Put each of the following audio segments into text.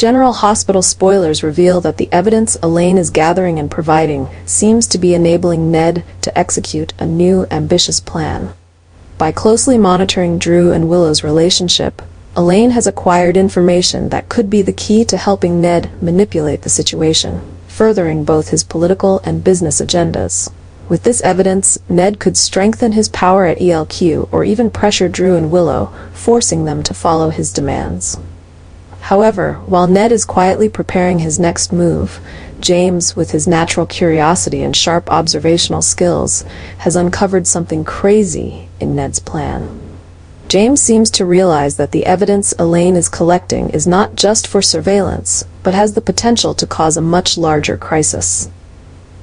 General Hospital spoilers reveal that the evidence Elaine is gathering and providing seems to be enabling Ned to execute a new, ambitious plan. By closely monitoring Drew and Willow's relationship, Elaine has acquired information that could be the key to helping Ned manipulate the situation, furthering both his political and business agendas. With this evidence, Ned could strengthen his power at ELQ or even pressure Drew and Willow, forcing them to follow his demands. However, while Ned is quietly preparing his next move, James, with his natural curiosity and sharp observational skills, has uncovered something crazy in Ned's plan. James seems to realize that the evidence Elaine is collecting is not just for surveillance, but has the potential to cause a much larger crisis.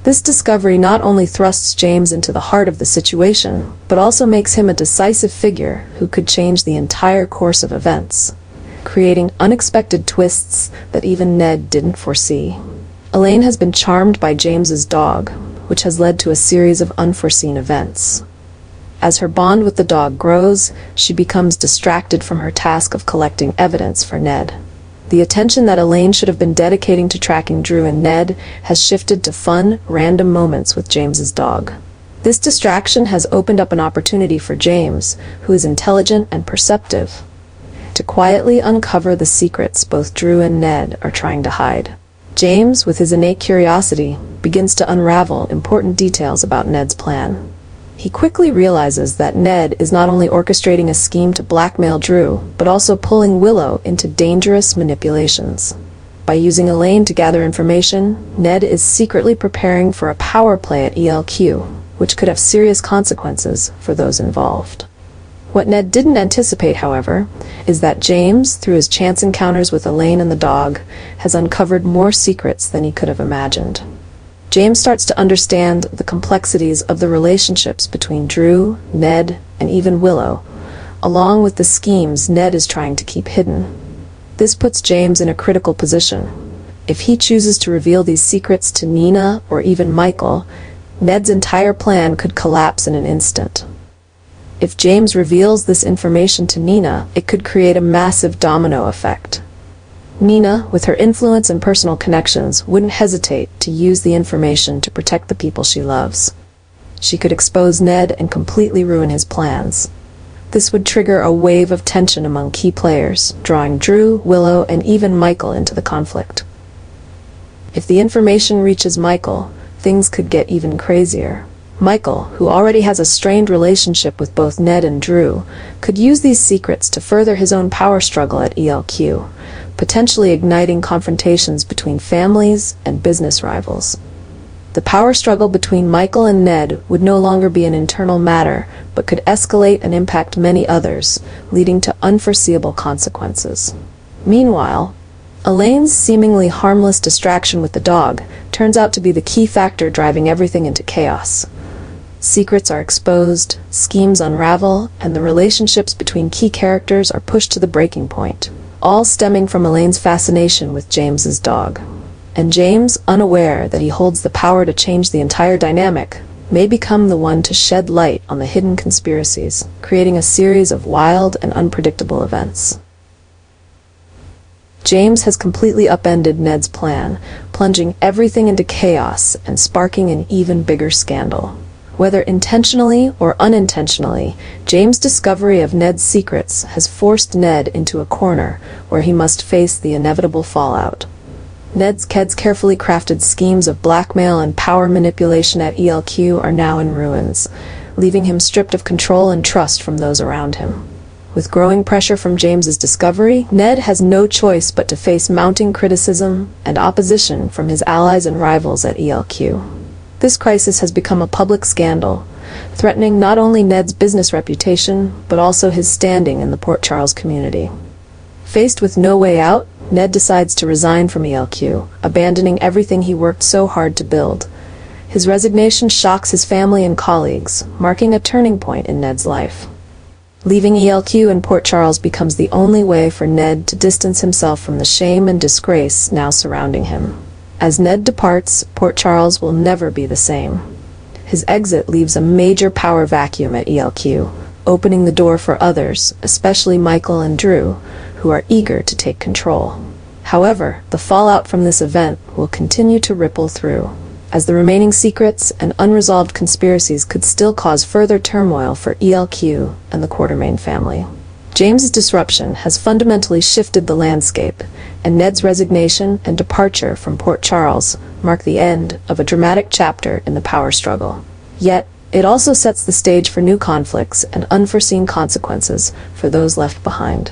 This discovery not only thrusts James into the heart of the situation, but also makes him a decisive figure who could change the entire course of events, creating unexpected twists that even Ned didn't foresee. Elaine has been charmed by James's dog, which has led to a series of unforeseen events. As her bond with the dog grows, she becomes distracted from her task of collecting evidence for Ned. The attention that Elaine should have been dedicating to tracking Drew and Ned has shifted to fun, random moments with James's dog. This distraction has opened up an opportunity for James, who is intelligent and perceptive, to quietly uncover the secrets both Drew and Ned are trying to hide. James, with his innate curiosity, begins to unravel important details about Ned's plan. He quickly realizes that Ned is not only orchestrating a scheme to blackmail Drew, but also pulling Willow into dangerous manipulations. By using Elaine to gather information, Ned is secretly preparing for a power play at ELQ, which could have serious consequences for those involved. What Ned didn't anticipate, however, is that James, through his chance encounters with Elaine and the dog, has uncovered more secrets than he could have imagined. James starts to understand the complexities of the relationships between Drew, Ned, and even Willow, along with the schemes Ned is trying to keep hidden. This puts James in a critical position. If he chooses to reveal these secrets to Nina or even Michael, Ned's entire plan could collapse in an instant. If James reveals this information to Nina, it could create a massive domino effect. Nina, with her influence and personal connections, wouldn't hesitate to use the information to protect the people she loves. She could expose Ned and completely ruin his plans. This would trigger a wave of tension among key players, drawing Drew, Willow, and even Michael into the conflict. If the information reaches Michael, things could get even crazier. Michael, who already has a strained relationship with both Ned and Drew, could use these secrets to further his own power struggle at ELQ, potentially igniting confrontations between families and business rivals. The power struggle between Michael and Ned would no longer be an internal matter, but could escalate and impact many others, leading to unforeseeable consequences. Meanwhile, Elaine's seemingly harmless distraction with the dog turns out to be the key factor driving everything into chaos. Secrets are exposed, schemes unravel, and the relationships between key characters are pushed to the breaking point, all stemming from Elaine's fascination with James's dog. And James, unaware that he holds the power to change the entire dynamic, may become the one to shed light on the hidden conspiracies, creating a series of wild and unpredictable events. James has completely upended Ned's plan, plunging everything into chaos and sparking an even bigger scandal. Whether intentionally or unintentionally, James' discovery of Ned's secrets has forced Ned into a corner where he must face the inevitable fallout. Ned's carefully crafted schemes of blackmail and power manipulation at ELQ are now in ruins, leaving him stripped of control and trust from those around him. With growing pressure from James's discovery, Ned has no choice but to face mounting criticism and opposition from his allies and rivals at ELQ. This crisis has become a public scandal, threatening not only Ned's business reputation, but also his standing in the Port Charles community. Faced with no way out, Ned decides to resign from ELQ, abandoning everything he worked so hard to build. His resignation shocks his family and colleagues, marking a turning point in Ned's life. Leaving ELQ in Port Charles becomes the only way for Ned to distance himself from the shame and disgrace now surrounding him. As Ned departs, Port Charles will never be the same. His exit leaves a major power vacuum at ELQ, opening the door for others, especially Michael and Drew, who are eager to take control. However, the fallout from this event will continue to ripple through, as the remaining secrets and unresolved conspiracies could still cause further turmoil for ELQ and the Quartermain family. James's disruption has fundamentally shifted the landscape, and Ned's resignation and departure from Port Charles mark the end of a dramatic chapter in the power struggle. Yet, it also sets the stage for new conflicts and unforeseen consequences for those left behind.